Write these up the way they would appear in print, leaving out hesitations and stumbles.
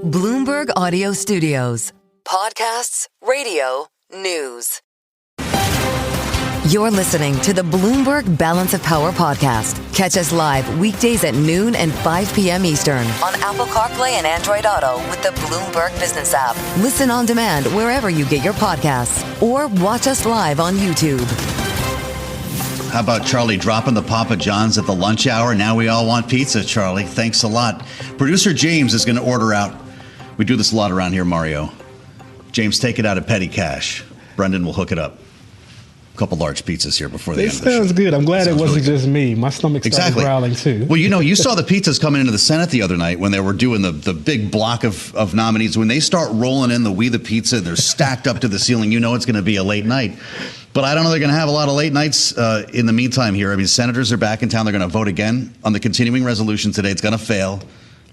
Bloomberg Audio Studios. Podcasts, radio, news. You're listening to the Bloomberg Balance of Power podcast. Catch us live weekdays at noon and 5 p.m. Eastern on Apple CarPlay and Android Auto with the Bloomberg Business app. Listen on demand wherever you get your podcasts or watch us live on YouTube. How about Charlie dropping the Papa John's at the lunch hour? Now we all want pizza, Charlie. Thanks a lot. Producer James is going to order out. We do this a lot around here, Mario. James, take it out of petty cash. Brendan will hook it up. A couple large pizzas here before the end of the show. Sounds good. I'm glad it wasn't really just me. My stomach started growling too. Well, you saw the pizzas coming into the Senate the other night when they were doing the big block of nominees. When they start rolling in the We the Pizza, they're stacked up to the ceiling. You know it's going to be a late night. But I don't know they're going to have a lot of late nights in the meantime here. I mean, senators are back in town. They're going to vote again on the continuing resolution today. It's going to fail.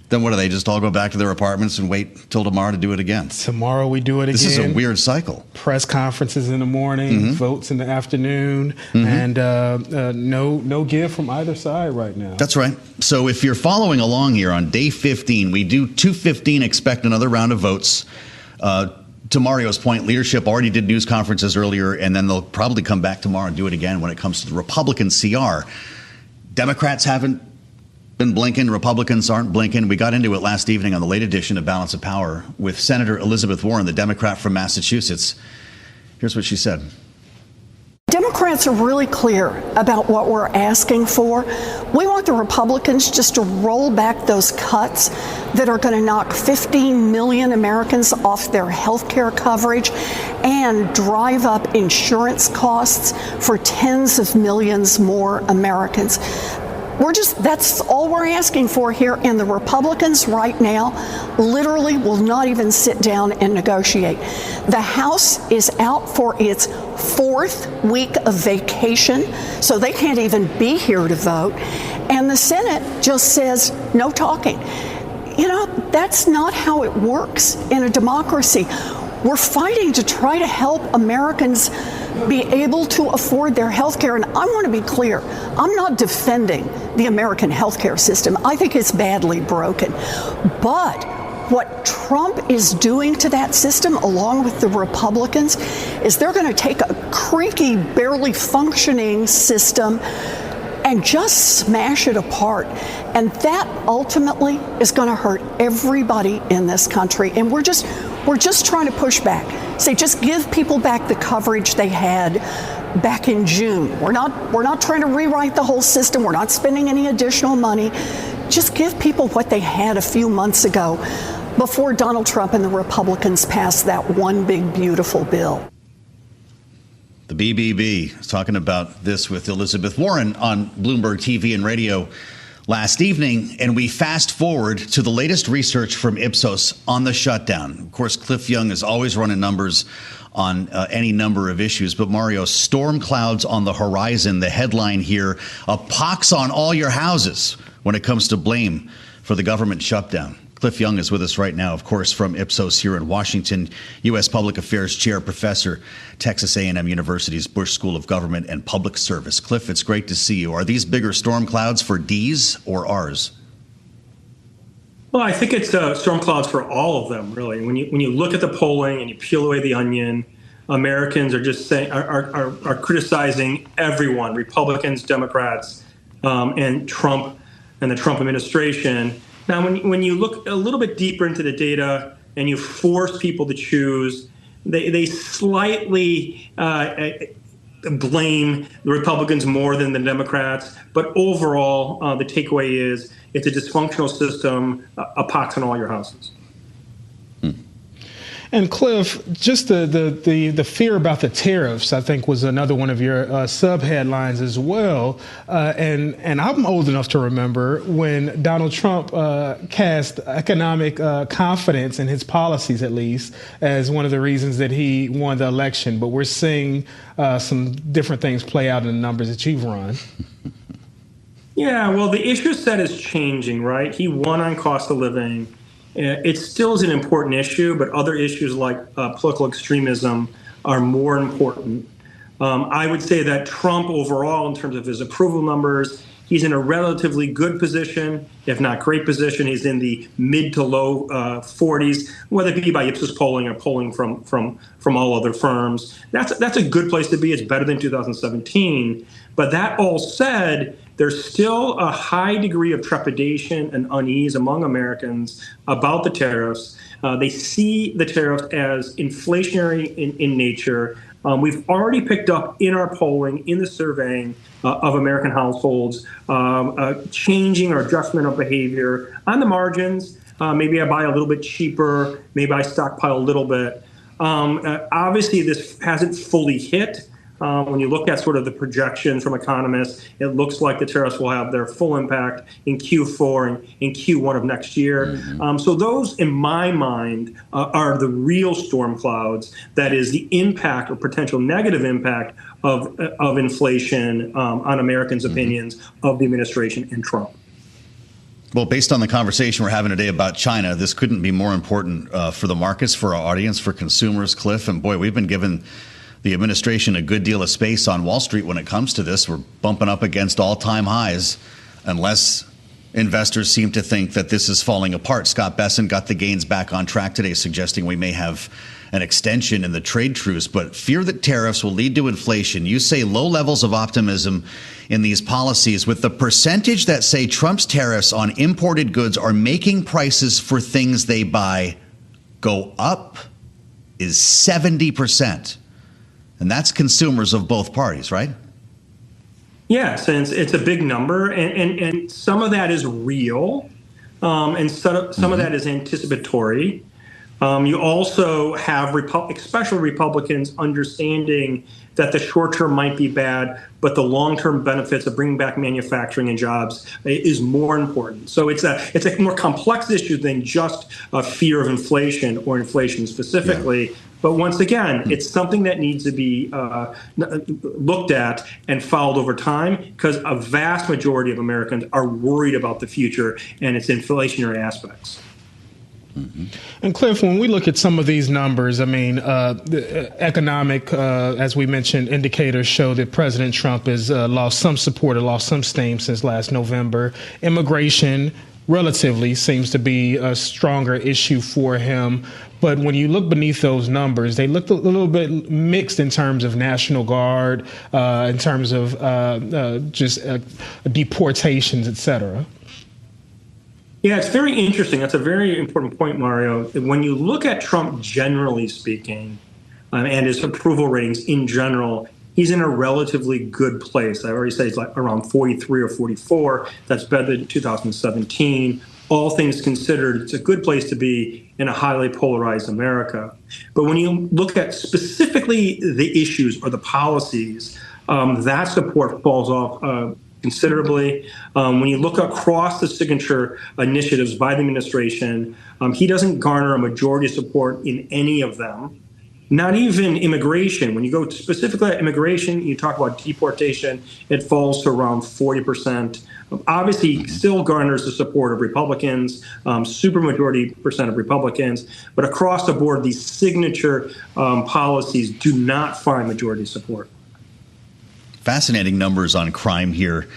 Then what do they just all go back to their apartments and wait till tomorrow to do it again? Tomorrow we do it again. This is a weird cycle. Press conferences in the morning, votes in the afternoon, and no give from either side right now. That's right. So if you're following along here on day 15, we do 2:15 expect another round of votes. To Mario's point, leadership already did news conferences earlier, and then they'll probably come back tomorrow and do it again when it comes to the Republican CR. Democrats haven't been blinking. Republicans aren't blinking. We got into it last evening on the late edition of Balance of Power with Senator Elizabeth Warren, the Democrat from Massachusetts. Here's what she said. Democrats are really clear about what we're asking for. We want the Republicans just to roll back those cuts that are going to knock 15 million Americans off their health care coverage and drive up insurance costs for tens of millions more Americans. That's all we're asking for here. And the Republicans right now literally will not even sit down and negotiate. The House is out for its 4th week of vacation, so they can't even be here to vote. And the Senate just says no talking. That's not how it works in a democracy. We're fighting to try to help Americans be able to afford their health care. And I want to be clear, I'm not defending the American health care system. I think it's badly broken. But what Trump is doing to that system, along with the Republicans, is they're going to take a creaky, barely functioning system and just smash it apart. And that ultimately is going to hurt everybody in this country. And we're just trying to push back. Say, just give people back the coverage they had back in June. We're not trying to rewrite the whole system. We're not spending any additional money. Just give people what they had a few months ago before Donald Trump and the Republicans passed that one big, beautiful bill. The BBB is talking about this with Elizabeth Warren on Bloomberg TV and radio last evening. And we fast forward to the latest research from Ipsos on the shutdown. Of course, Cliff Young is always running numbers on any number of issues. But Mario, storm clouds on the horizon. The headline here, a pox on all your houses when it comes to blame for the government shutdown. Cliff Young is with us right now, of course, from Ipsos here in Washington, U.S. Public Affairs Chair, Professor, Texas A&M University's Bush School of Government and Public Service. Cliff, it's great to see you. Are these bigger storm clouds for D's or R's? Well, I think it's storm clouds for all of them, really. When you look at the polling and you peel away the onion, Americans are just saying are criticizing everyone, Republicans, Democrats, and Trump and the Trump administration. Now, when you look a little bit deeper into the data and you force people to choose, they slightly blame the Republicans more than the Democrats. But overall, the takeaway is it's a dysfunctional system, a pox on all your houses. And Cliff, just the fear about the tariffs, I think, was another one of your sub-headlines as well. And I'm old enough to remember when Donald Trump cast economic confidence in his policies, at least, as one of the reasons that he won the election. But we're seeing some different things play out in the numbers that you've run. Yeah, well, the issue set is changing, right? He won on cost of living. It still is an important issue, but other issues like political extremism are more important. I would say that Trump overall, in terms of his approval numbers, He's in a relatively good position, if not great position. He's in the mid to low 40s, whether it be by Ipsos polling or polling from all other firms. That's a good place to be. It's better than 2017. But that all said, there's still a high degree of trepidation and unease among Americans about the tariffs. They see the tariffs as inflationary in nature. We've already picked up in our polling, in the surveying of American households, changing or adjustment of behavior on the margins. Maybe I buy a little bit cheaper. Maybe I stockpile a little bit. Obviously, this hasn't fully hit. When you look at sort of the projections from economists, it looks like the tariffs will have their full impact in Q4 and in Q1 of next year. So those, in my mind, are the real storm clouds. That is the impact or potential negative impact of inflation on Americans' opinions of the administration and Trump. Well, based on the conversation we're having today about China, this couldn't be more important for the markets, for our audience, for consumers, Cliff. And boy, we've been given the administration a good deal of space on Wall Street when it comes to this. We're bumping up against all-time highs unless investors seem to think that this is falling apart. Scott Besson got the gains back on track today, suggesting we may have an extension in the trade truce, but fear that tariffs will lead to inflation. You say low levels of optimism in these policies, with the percentage that say Trump's tariffs on imported goods are making prices for things they buy go up is 70%. And that's consumers of both parties, right? Yes, and it's a big number, and some of that is real, and some of that is anticipatory. You also have especially Republicans understanding that the short term might be bad, but the long term benefits of bringing back manufacturing and jobs is more important. So it's a more complex issue than just a fear of inflation or inflation specifically. Yeah. But once again, it's something that needs to be looked at and followed over time, because a vast majority of Americans are worried about the future and its inflationary aspects. And Cliff, when we look at some of these numbers, I mean, the economic, as we mentioned, indicators show that President Trump has lost some support or lost some steam since last November. Immigration relatively seems to be a stronger issue for him. But when you look beneath those numbers, they look a little bit mixed in terms of National Guard, in terms of just deportations, et cetera. Yeah, it's very interesting. That's a very important point, Mario. When you look at Trump, generally speaking, and his approval ratings in general, he's in a relatively good place. I already said he's like around 43 or 44. That's better than 2017. All things considered, it's a good place to be in a highly polarized America. But when you look at specifically the issues or the policies, that support falls off considerably. When you look across the signature initiatives by the administration, he doesn't garner a majority of support in any of them. Not even immigration. When you go specifically at immigration, you talk about deportation, it falls to around 40%. Obviously, he still garners the support of Republicans, supermajority percent of Republicans, but across the board, these signature policies do not find majority support. Fascinating numbers on crime here,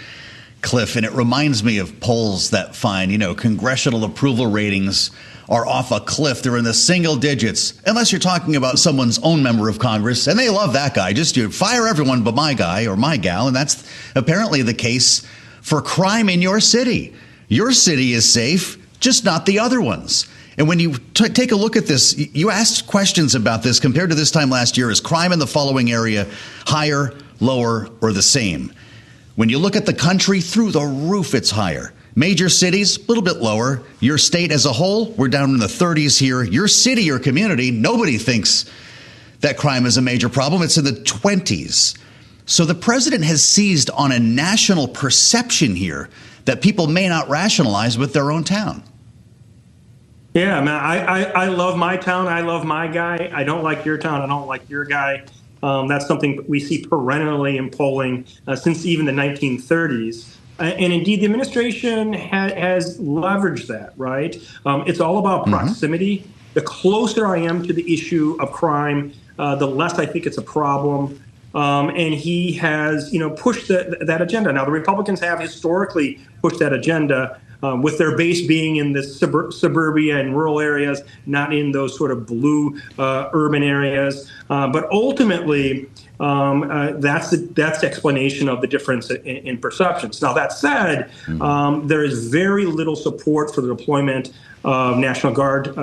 Cliff, and it reminds me of polls that find, congressional approval ratings are off a cliff. They're in the single digits, unless you're talking about someone's own member of Congress, and they love that guy. Just fire everyone but my guy or my gal, and that's apparently the case for crime in your city. Your city is safe, just not the other ones. And when you take a look at this, you asked questions about this compared to this time last year. Is crime in the following area higher, lower, or the same? When you look at the country, through the roof, it's higher. Major cities, a little bit lower. Your state as a whole, we're down in the 30s here. Your city or community, nobody thinks that crime is a major problem. It's in the 20s. So the president has seized on a national perception here that people may not rationalize with their own town. Yeah, man, I love my town. I love my guy. I don't like your town. I don't like your guy. That's something we see perennially in polling since even the 1930s. And indeed, the administration has leveraged that, right? It's all about proximity. The closer I am to the issue of crime, the less I think it's a problem. And he has, pushed that agenda. Now, the Republicans have historically pushed that agenda with their base being in the suburbia and rural areas, not in those sort of blue urban areas. But ultimately, that's the explanation of the difference in perceptions. Now, that said, there is very little support for the deployment of National Guard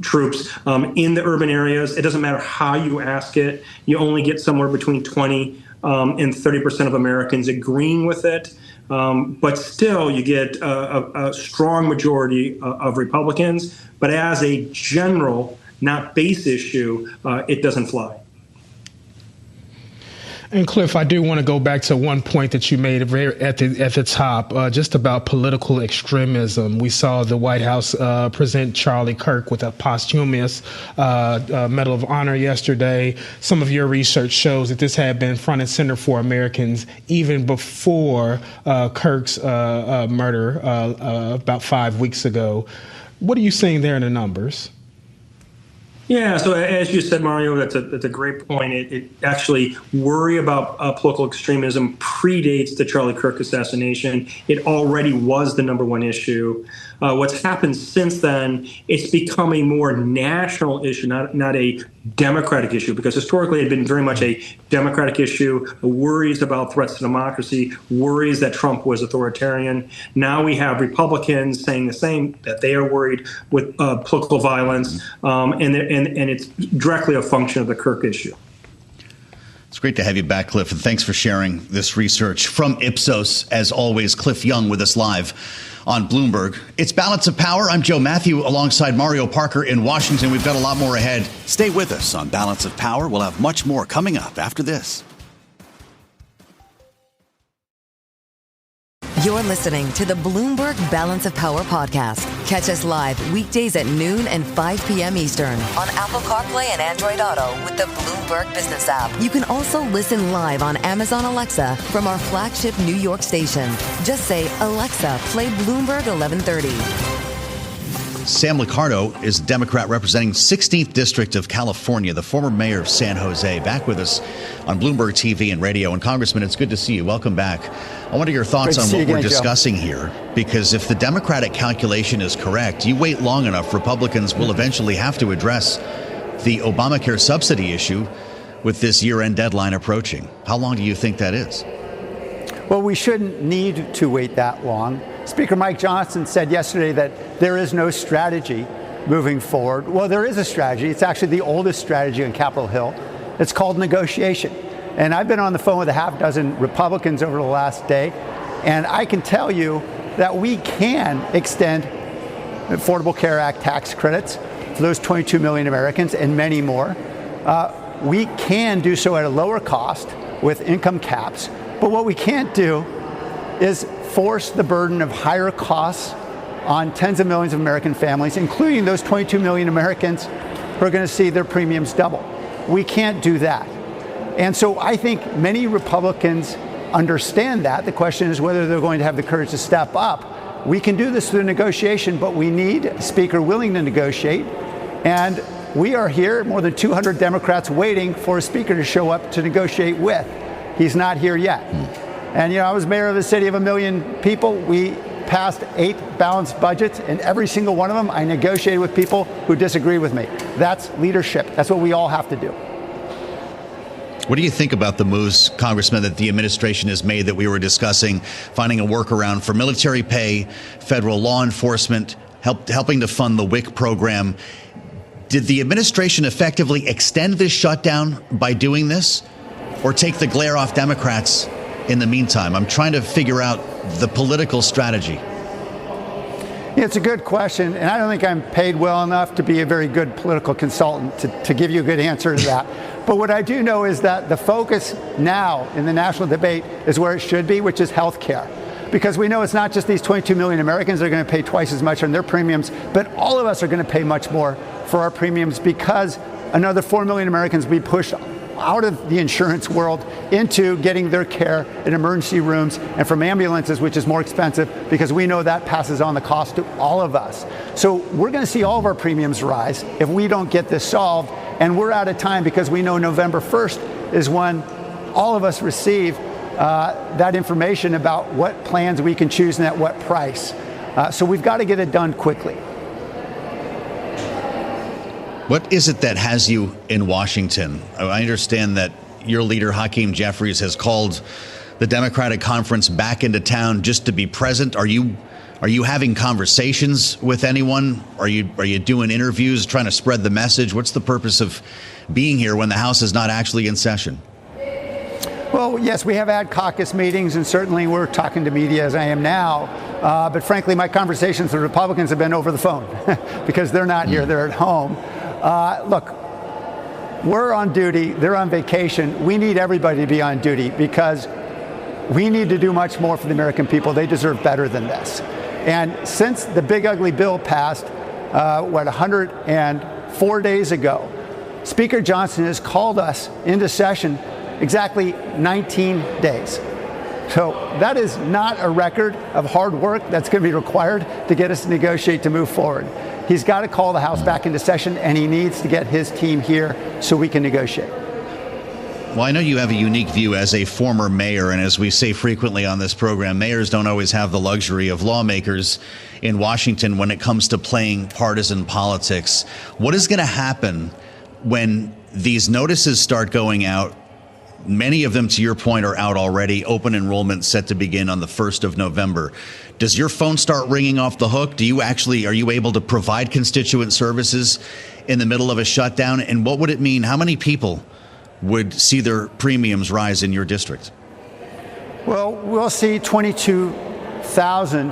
troops in the urban areas. It doesn't matter how you ask it. You only get somewhere between 20 and 30% of Americans agreeing with it. But still, you get a strong majority of Republicans. But as a general, not base issue, it doesn't fly. And Cliff, I do want to go back to one point that you made at the top, just about political extremism. We saw the White House present Charlie Kirk with a posthumous Medal of Honor yesterday. Some of your research shows that this had been front and center for Americans even before Kirk's murder about 5 weeks ago. What are you seeing there in the numbers? Yeah, so as you said, Mario, that's a great point. It actually, worry about political extremism predates the Charlie Kirk assassination. It already was the number one issue. What's happened since then, it's become a more national issue, not a Democratic issue, because historically it had been very much a Democratic issue, worries about threats to democracy, worries that Trump was authoritarian. Now we have Republicans saying the same, that they are worried with political violence, and it's directly a function of the Kirk issue. It's great to have you back, Cliff, and thanks for sharing this research. From Ipsos, as always, Cliff Young with us live on Bloomberg. It's Balance of Power. I'm Joe Mathieu alongside Mario Parker in Washington. We've got a lot more ahead. Stay with us on Balance of Power. We'll have much more coming up after this. You're listening to the Bloomberg Balance of Power podcast. Catch us live weekdays at noon and 5 p.m. Eastern on Apple CarPlay and Android Auto with the Bloomberg Business app. You can also listen live on Amazon Alexa from our flagship New York station. Just say, Alexa, play Bloomberg 1130. Sam Liccardo is a Democrat representing 16th District of California, the former mayor of San Jose, back with us on Bloomberg TV and radio. And Congressman, it's good to see you. Welcome back. I wonder your thoughts on what we're discussing here, because if the Democratic calculation is correct, you wait long enough, Republicans will eventually have to address the Obamacare subsidy issue with this year-end deadline approaching. How long do you think that is? Well, we shouldn't need to wait that long. Speaker Mike Johnson said yesterday that there is no strategy moving forward. Well, there is a strategy. It's actually the oldest strategy on Capitol Hill. It's called negotiation. And I've been on the phone with a half dozen Republicans over the last day, and I can tell you that we can extend Affordable Care Act tax credits for those 22 million Americans and many more. We can do so at a lower cost with income caps. But what we can't do is force the burden of higher costs on tens of millions of American families, including those 22 million Americans who are going to see their premiums double. We can't do that. And so I think many Republicans understand that. The question is whether they're going to have the courage to step up. We can do this through negotiation, but we need a speaker willing to negotiate. And we are here, more than 200 Democrats waiting for a speaker to show up to negotiate with. He's not here yet. And, I was mayor of a city of 1 million people. We passed 8 balanced budgets, and every single one of them, I negotiated with people who disagree with me. That's leadership. That's what we all have to do. What do you think about the moves, Congressman, that the administration has made that we were discussing, finding a workaround for military pay, federal law enforcement, helping to fund the WIC program? Did the administration effectively extend this shutdown by doing this, or take the glare off Democrats in the meantime? I'm trying to figure out the political strategy. It's a good question, and I don't think I'm paid well enough to be a very good political consultant to give you a good answer to that. But what I do know is that the focus now in the national debate is where it should be, which is health care. Because we know it's not just these 22 million Americans that are going to pay twice as much on their premiums, but all of us are going to pay much more for our premiums because another 4 million Americans will be pushed out of the insurance world into getting their care in emergency rooms and from ambulances, which is more expensive because we know that passes on the cost to all of us. So we're going to see all of our premiums rise if we don't get this solved. And we're out of time because we know November 1st is when all of us receive that information about what plans we can choose and at what price. So we've got to get it done quickly. What is it that has you in Washington? I understand that your leader, Hakeem Jeffries, has called the Democratic Conference back into town just to be present. Are you having conversations with anyone? Are you doing interviews, trying to spread the message? What's the purpose of being here when the House is not actually in session? Well, yes, we have had caucus meetings, and certainly we're talking to media as I am now. But frankly, my conversations with Republicans have been over the phone because they're not here, they're at home. Look, we're on duty, they're on vacation. We need everybody to be on duty because we need to do much more for the American people. They deserve better than this. And since the big ugly bill passed, 104 days ago, Speaker Johnson has called us into session exactly 19 days. So that is not a record of hard work that's going to be required to get us to negotiate to move forward. He's got to call the House back into session, and he needs to get his team here so we can negotiate. Well, I know you have a unique view as a former mayor, and as we say frequently on this program, mayors don't always have the luxury of lawmakers in Washington when it comes to playing partisan politics. What is going to happen when these notices start going out? Many of them, to your point, are out already. Open enrollment set to begin on the 1st of November. Does your phone start ringing off the hook? Are you able to provide constituent services in the middle of a shutdown? And what would it mean? How many people would see their premiums rise in your district? Well, we'll see 24,000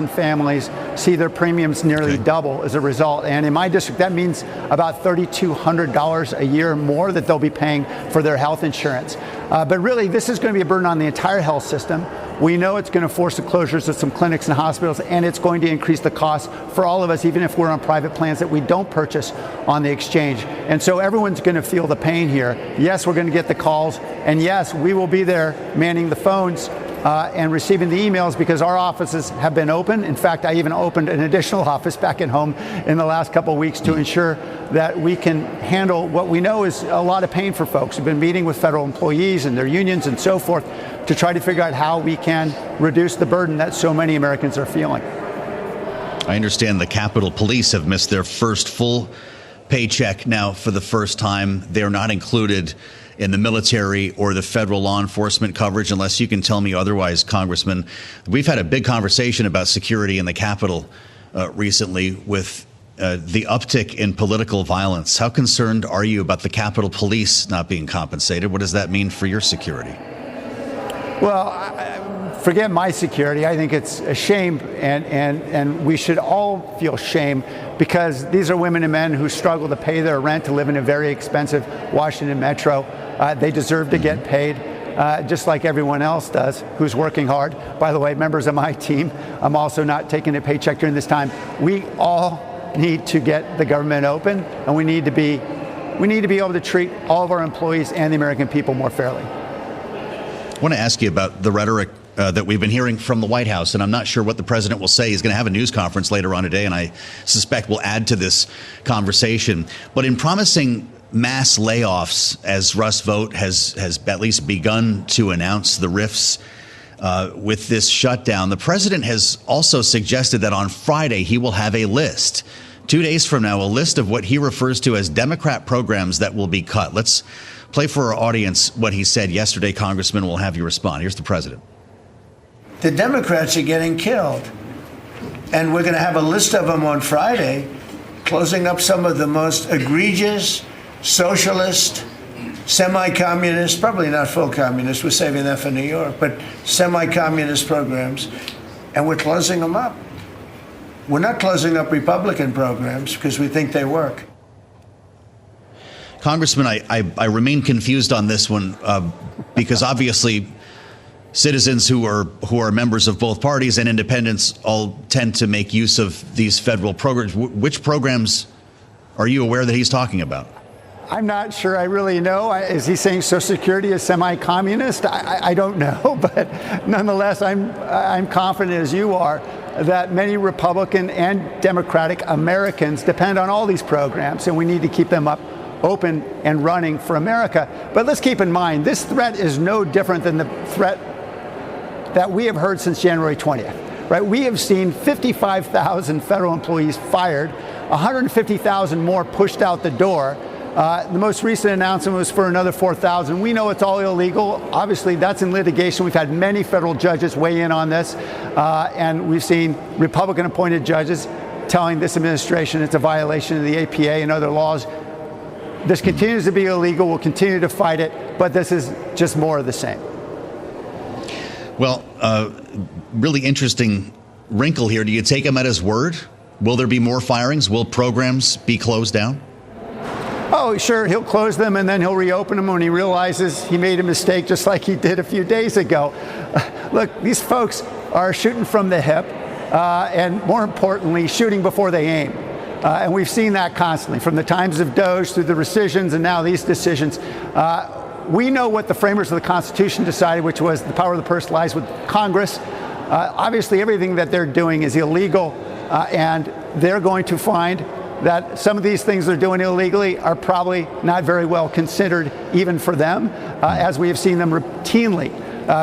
families see their premiums nearly double as a result. And in my district, that means about $3,200 a year more that they'll be paying for their health insurance. But really, this is going to be a burden on the entire health system. We know it's going to force the closures of some clinics and hospitals, and it's going to increase the cost for all of us, even if we're on private plans that we don't purchase on the exchange. And so everyone's going to feel the pain here. Yes, we're going to get the calls, and yes, we will be there manning the phones and receiving the emails because our offices have been open. In fact, I even opened an additional office back at home in the last couple of weeks to ensure that we can handle what we know is a lot of pain for folks. We've been meeting with federal employees and their unions and so forth to try to figure out how we can reduce the burden that so many Americans are feeling. I understand the Capitol Police have missed their first full paycheck now for the first time. They're not included in the military or the federal law enforcement coverage, unless you can tell me otherwise, Congressman. We've had a big conversation about security in the Capitol recently with the uptick in political violence. How concerned are you about the Capitol Police not being compensated? What does that mean for your security? Well, forget my security. I think it's a shame, and we should all feel shame because these are women and men who struggle to pay their rent, to live in a very expensive Washington metro. They deserve to get paid just like everyone else does who's working hard. By the way, members of my team, I'm also not taking a paycheck during this time. We all need to get the government open, and we need to be able to treat all of our employees and the American people more fairly. I want to ask you about the rhetoric that we've been hearing from the White House, and I'm not sure what the president will say. He's going to have a news conference later on today, and I suspect will add to this conversation. But in promising mass layoffs, as Russ Vought has at least begun to announce the rifts with this shutdown, the president has also suggested that on Friday he will have a list, 2 days from now, a list of what he refers to as Democrat programs that will be cut. Let's play for our audience what he said yesterday, Congressman. We'll have you respond. Here's the president. The Democrats are getting killed, and we're going to have a list of them on Friday, closing up some of the most egregious socialist, semi-communist, probably not full communist, we're saving that for New York, but semi-communist programs, and we're closing them up. We're not closing up Republican programs because we think they work. Congressman, I remain confused on this one because obviously citizens who are members of both parties and independents all tend to make use of these federal programs. Which programs are you aware that he's talking about? I'm not sure I really know. Is he saying Social Security is semi-communist? I don't know, but nonetheless, I'm confident, as you are, that many Republican and Democratic Americans depend on all these programs, and we need to keep them up open and running for America. But let's keep in mind, this threat is no different than the threat that we have heard since January 20th, right? We have seen 55,000 federal employees fired, 150,000 more pushed out the door. The most recent announcement was for another 4,000. We know it's all illegal. Obviously, that's in litigation. We've had many federal judges weigh in on this, and we've seen Republican-appointed judges telling this administration it's a violation of the APA and other laws. This continues to be illegal. We'll continue to fight it, but this is just more of the same. Well, really interesting wrinkle here. Do you take him at his word? Will there be more firings? Will programs be closed down? Oh, sure, he'll close them and then he'll reopen them when he realizes he made a mistake, just like he did a few days ago. Look, these folks are shooting from the hip and, more importantly, shooting before they aim. And we've seen that constantly, from the times of Doge through the rescissions and now these decisions. We know what the framers of the Constitution decided, which was the power of the purse lies with Congress. Obviously, everything that they're doing is illegal, and they're going to find that some of these things they're doing illegally are probably not very well considered even for them, as we have seen them routinely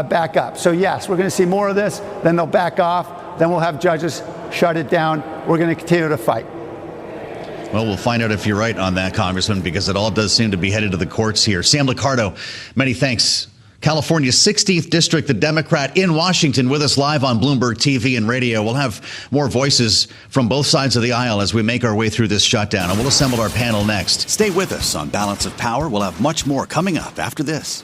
back up. So yes, we're going to see more of this, then they'll back off, then we'll have judges shut it down. We're going to continue to fight. Well, we'll find out if you're right on that, Congressman, because it all does seem to be headed to the courts here. Sam Liccardo, many thanks. California's 16th District, the Democrat in Washington, with us live on Bloomberg TV and radio. We'll have more voices from both sides of the aisle as we make our way through this shutdown, and we'll assemble our panel next. Stay with us on Balance of Power. We'll have much more coming up after this.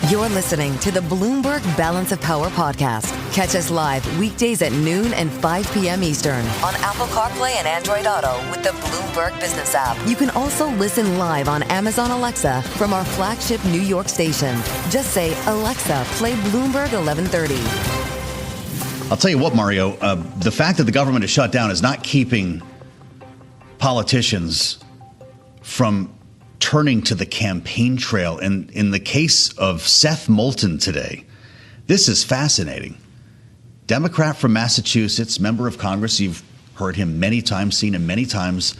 You're listening to the Bloomberg Balance of Power podcast. Catch us live weekdays at noon and 5 p.m. Eastern on Apple CarPlay and Android Auto with the Bloomberg Business app. You can also listen live on Amazon Alexa from our flagship New York station. Just say, Alexa, play Bloomberg 1130. I'll tell you what, Mario, the fact that the government is shut down is not keeping politicians from turning to the campaign trail. And in the case of Seth Moulton today, this is fascinating. Democrat from Massachusetts, member of Congress. You've heard him many times, seen him many times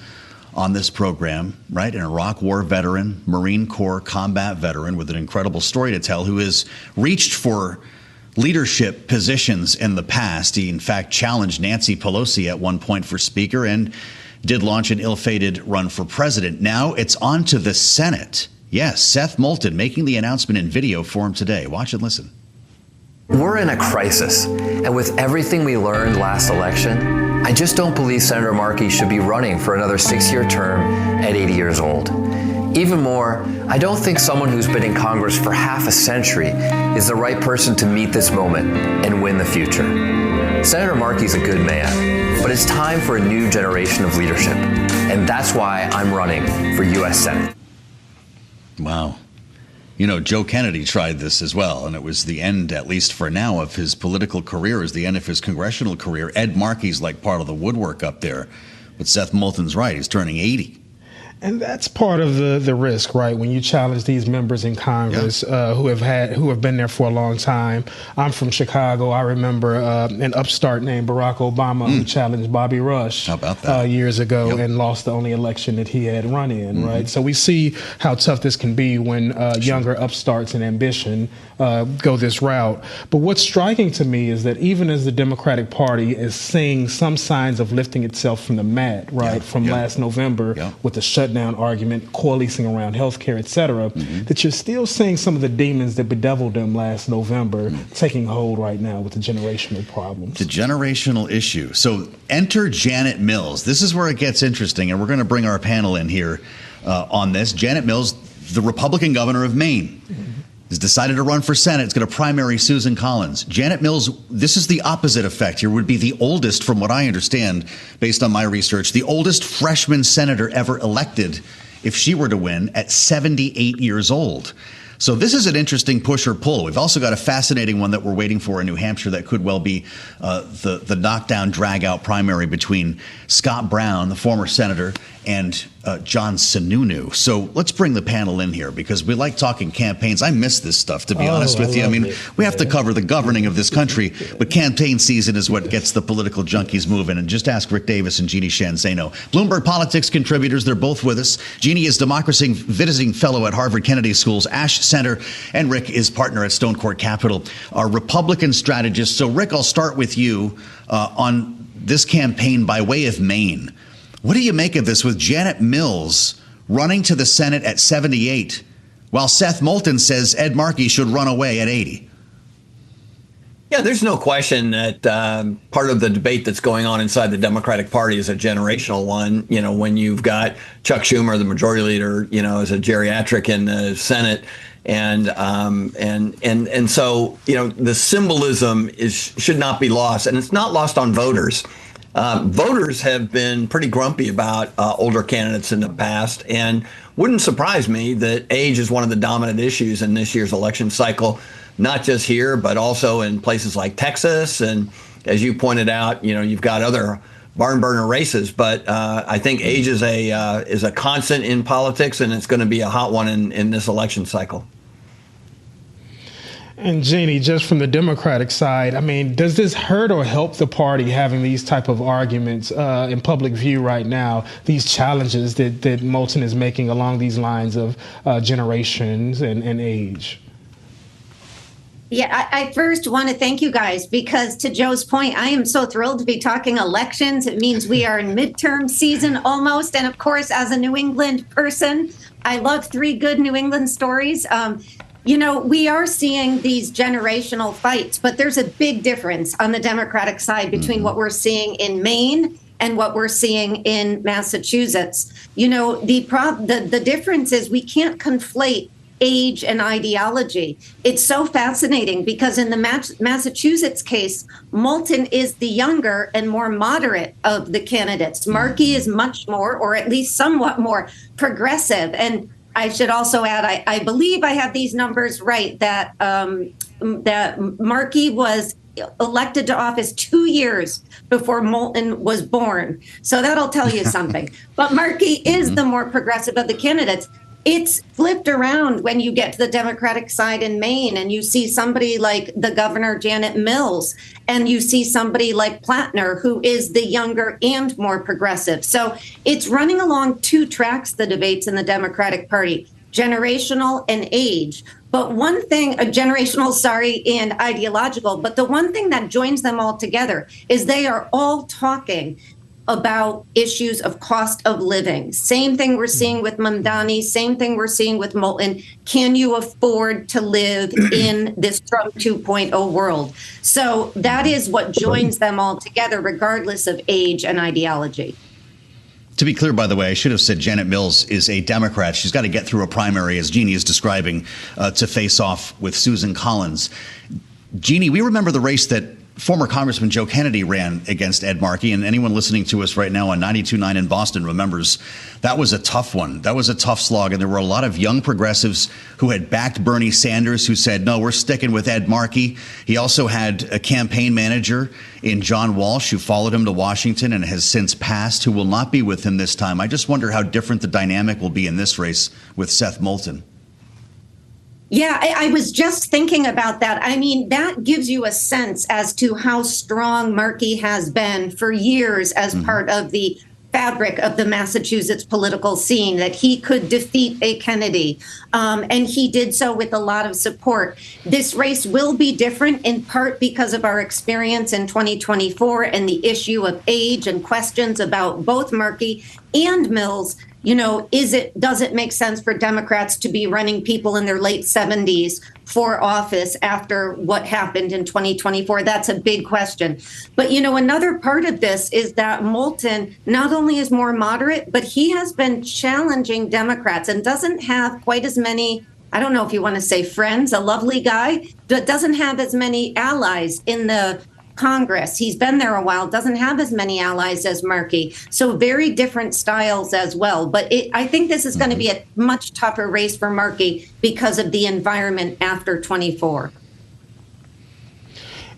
on this program, right? An Iraq War veteran, Marine Corps combat veteran with an incredible story to tell, who has reached for leadership positions in the past. He, in fact, challenged Nancy Pelosi at one point for Speaker and did launch an ill-fated run for president. Now it's on to the Senate. Yes, Seth Moulton making the announcement in video form today. Watch and listen. We're in a crisis, and with everything we learned last election, I just don't believe Senator Markey should be running for another 6-year term at 80 years old. Even more, I don't think someone who's been in Congress for half a century is the right person to meet this moment and win the future. Senator Markey's a good man, but it's time for a new generation of leadership, and that's why I'm running for U.S. Senate. Wow. You know, Joe Kennedy tried this as well, and it was the end, at least for now, of his political career, is the end of his congressional career. Ed Markey's like part of the woodwork up there, but Seth Moulton's right. He's turning 80. And that's part of the risk, right? When you challenge these members in Congress who have been there for a long time. I'm from Chicago. I remember an upstart named Barack Obama who challenged Bobby Rush years ago and lost the only election that he had run in, right? So we see how tough this can be when younger upstarts and ambition go this route. But what's striking to me is that even as the Democratic Party is seeing some signs of lifting itself from the mat, right, from last November with the shutdown argument, coalescing around health care, et cetera, that you're still seeing some of the demons that bedeviled them last November taking hold right now with the generational problems. The generational issue. So enter Janet Mills. This is where it gets interesting, and we're going to bring our panel in here on this. Janet Mills, the Republican governor of Maine, has decided to run for Senate. It's going to primary Susan Collins. Janet Mills, this is the opposite effect here, would be the oldest, from what I understand, based on my research, the oldest freshman senator ever elected if she were to win at 78 years old. So this is an interesting push or pull. We've also got a fascinating one that we're waiting for in New Hampshire that could well be the knockdown, drag-out primary between Scott Brown, the former senator, and John Sununu. So let's bring the panel in here because we like talking campaigns. I miss this stuff, to be honest with you. I mean, we have to cover the governing of this country, but campaign season is what gets the political junkies moving. And just ask Rick Davis and Jeannie Sheehan Zaino. Bloomberg Politics contributors, they're both with us. Jeannie is democracy visiting fellow at Harvard Kennedy School's Ash Center, and Rick is partner at Stone Court Capital, our Republican strategist. So, Rick, I'll start with you on this campaign by way of Maine. What do you make of this with Janet Mills running to the Senate at 78, while Seth Moulton says Ed Markey should run away at 80? Yeah, there's no question that part of the debate that's going on inside the Democratic Party is a generational one. You know, when you've got Chuck Schumer, the majority leader, you know, as a geriatric in the Senate, and so, you know, the symbolism should not be lost, and it's not lost on voters. Voters have been pretty grumpy about older candidates in the past, and wouldn't surprise me that age is one of the dominant issues in this year's election cycle, not just here, but also in places like Texas. And as you pointed out, you know, you've got other barn burner races, but I think age is a constant in politics, and it's going to be a hot one in this election cycle. And Jeannie, just from the Democratic side, I mean, does this hurt or help the party having these type of arguments in public view right now, these challenges that Moulton is making along these lines of generations and age? Yeah, I first want to thank you guys because, to Joe's point, I am so thrilled to be talking elections. It means we are in midterm season almost. And of course, as a New England person, I love 3 good New England stories. You know, we are seeing these generational fights, but there's a big difference on the Democratic side between what we're seeing in Maine and what we're seeing in Massachusetts. You know, the difference is we can't conflate age and ideology. It's so fascinating because in the Massachusetts case, Moulton is the younger and more moderate of the candidates. Markey is much more, or at least somewhat more, progressive. And I should also add, I believe I have these numbers right, that Markey was elected to office 2 years before Moulton was born. So that'll tell you something. But Markey is the more progressive of the candidates. It's flipped around when you get to the Democratic side in Maine and you see somebody like the governor, Janet Mills, and you see somebody like Plattner, who is the younger and more progressive. So it's running along 2 tracks, the debates in the Democratic Party, generational and age. But one thing, generational, and ideological, but the one thing that joins them all together is they are all talking about issues of cost of living. Same thing we're seeing with Mamdani, same thing we're seeing with Moulton. Can you afford to live in this Trump 2.0 world? So that is what joins them all together, regardless of age and ideology. To be clear, by the way, I should have said Janet Mills is a Democrat. She's got to get through a primary, as Jeannie is describing, to face off with Susan Collins. Jeannie, we remember the race that former Congressman Joe Kennedy ran against Ed Markey, and anyone listening to us right now on 92.9 in Boston remembers that was a tough one. That was a tough slog, and there were a lot of young progressives who had backed Bernie Sanders who said, no, we're sticking with Ed Markey. He also had a campaign manager in John Walsh who followed him to Washington and has since passed, who will not be with him this time. I just wonder how different the dynamic will be in this race with Seth Moulton. Yeah, I was just thinking about that. I mean, that gives you a sense as to how strong Markey has been for years as part of the fabric of the Massachusetts political scene, that he could defeat a Kennedy. And he did so with a lot of support. This race will be different in part because of our experience in 2024 and the issue of age and questions about both Markey and Mills. You know, does it make sense for Democrats to be running people in their late 70s for office after what happened in 2024? That's a big question. But, you know, another part of this is that Moulton not only is more moderate, but he has been challenging Democrats and doesn't have quite as many, I don't know if you want to say friends, a lovely guy, but doesn't have as many allies in the Congress. He's been there a while, doesn't have as many allies as Markey. So very different styles as well. But I think this is going to be a much tougher race for Markey because of the environment after 24.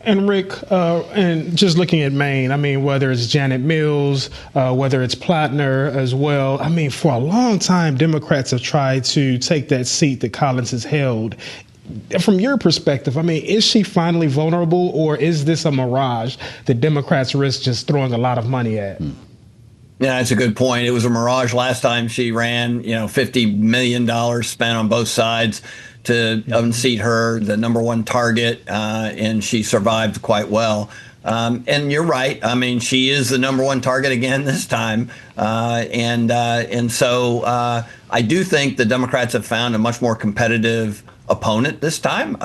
And Rick, and just looking at Maine, I mean, whether it's Janet Mills, whether it's Plattner as well, I mean, for a long time, Democrats have tried to take that seat that Collins has held. From your perspective, I mean, is she finally vulnerable, or is this a mirage that Democrats risk just throwing a lot of money at? Yeah, that's a good point. It was a mirage last time she ran, $50 million spent on both sides to unseat her, the number one target, and she survived quite well. And you're right. I mean, she is the number one target again this time. And so I do think the Democrats have found a much more competitive opponent this time.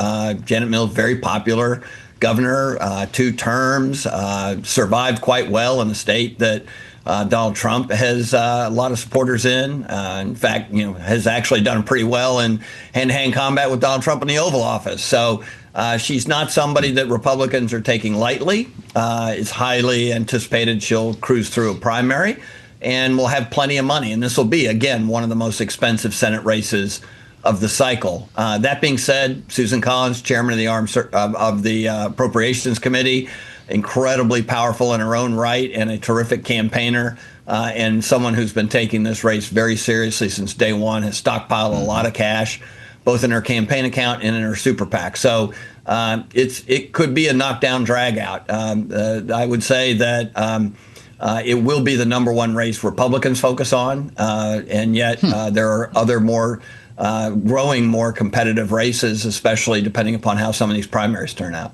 Janet Mills, very popular governor, 2 terms, survived quite well in a state that Donald Trump has a lot of supporters in. In fact, has actually done pretty well in hand-to-hand combat with Donald Trump in the Oval Office. So she's not somebody that Republicans are taking lightly. It's highly anticipated she'll cruise through a primary and will have plenty of money. And this will be, again, one of the most expensive Senate races of the cycle. That being said, Susan Collins, chairman of the Appropriations Committee, incredibly powerful in her own right and a terrific campaigner, and someone who's been taking this race very seriously since day one, has stockpiled a lot of cash, both in her campaign account and in her super PAC. So it could be a knockdown drag out. I would say that it will be the number one race Republicans focus on, and yet there are other growing more competitive races, especially depending upon how some of these primaries turn out.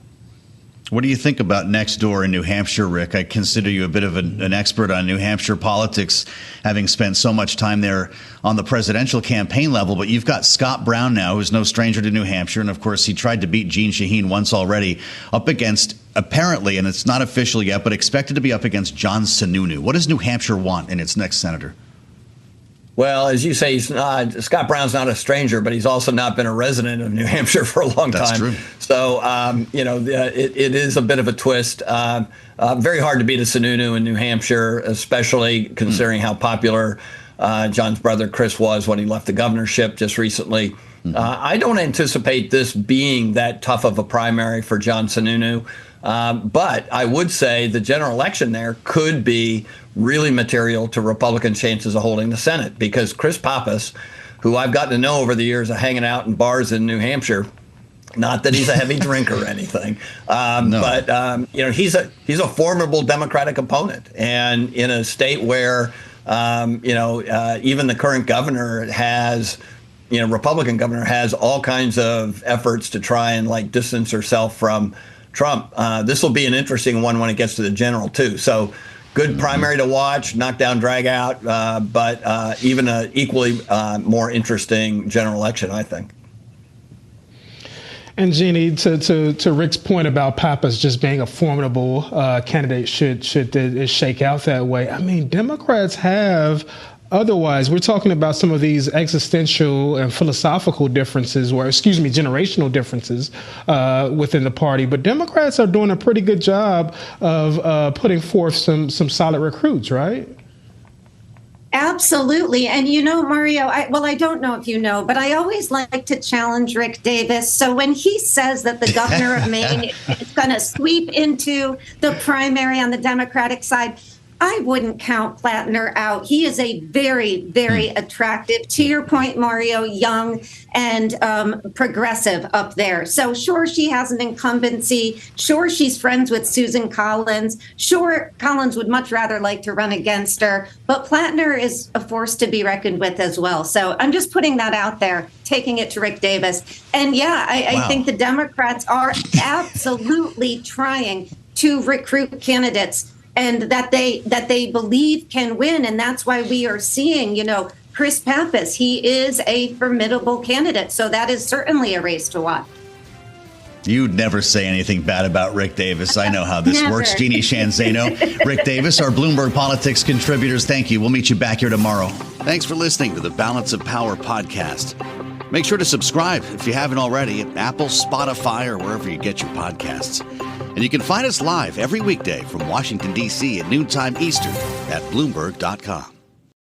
What do you think about next door in New Hampshire, Rick? I consider you a bit of an expert on New Hampshire politics, having spent so much time there on the presidential campaign level. But you've got Scott Brown now, who's no stranger to New Hampshire. And, of course, he tried to beat Jeanne Shaheen once already, up against, apparently, and it's not official yet, but expected to be up against John Sununu. What does New Hampshire want in its next senator? Well, as you say, Scott Brown's not a stranger, but he's also not been a resident of New Hampshire for a long time. That's true. So, it is a bit of a twist. Very hard to beat a Sununu in New Hampshire, especially considering how popular John's brother Chris was when he left the governorship just recently. I don't anticipate this being that tough of a primary for John Sununu. But I would say the general election there could be really material to Republican chances of holding the Senate, because Chris Pappas, who I've gotten to know over the years of hanging out in bars in New Hampshire, not that he's a heavy drinker or anything, but he's a formidable Democratic opponent, and in a state where even the current governor has. Republican governor has all kinds of efforts to try and distance herself from Trump. This will be an interesting one when it gets to the general, too. So good primary to watch, knockdown, drag out, but even an equally more interesting general election, I think. And Jeannie, to Rick's point about Pappas just being a formidable candidate should it shake out that way, I mean, Democrats have. Otherwise, we're talking about some of these existential and philosophical differences, generational differences within the party. But Democrats are doing a pretty good job of putting forth some solid recruits, right? Absolutely. And Mario, I don't know if you know, but I always like to challenge Rick Davis. So when he says that the governor of Maine is going to sweep into the primary on the Democratic side, I wouldn't count Plattner out. He is a very, very attractive, to your point, Mario, young and progressive up there. So sure, she has an incumbency. Sure, she's friends with Susan Collins. Sure, Collins would much rather like to run against her. But Plattner is a force to be reckoned with as well. So I'm just putting that out there, taking it to Rick Davis. And yeah, I think the Democrats are absolutely trying to recruit candidates and that they believe can win. And that's why we are seeing, Chris Pappas. He is a formidable candidate. So that is certainly a race to watch. You'd never say anything bad about Rick Davis. I know how this works. Jeannie Shanzano, Rick Davis, our Bloomberg Politics contributors. Thank you. We'll meet you back here tomorrow. Thanks for listening to the Balance of Power podcast. Make sure to subscribe if you haven't already at Apple, Spotify, or wherever you get your podcasts. And you can find us live every weekday from Washington, D.C. at noontime Eastern at Bloomberg.com.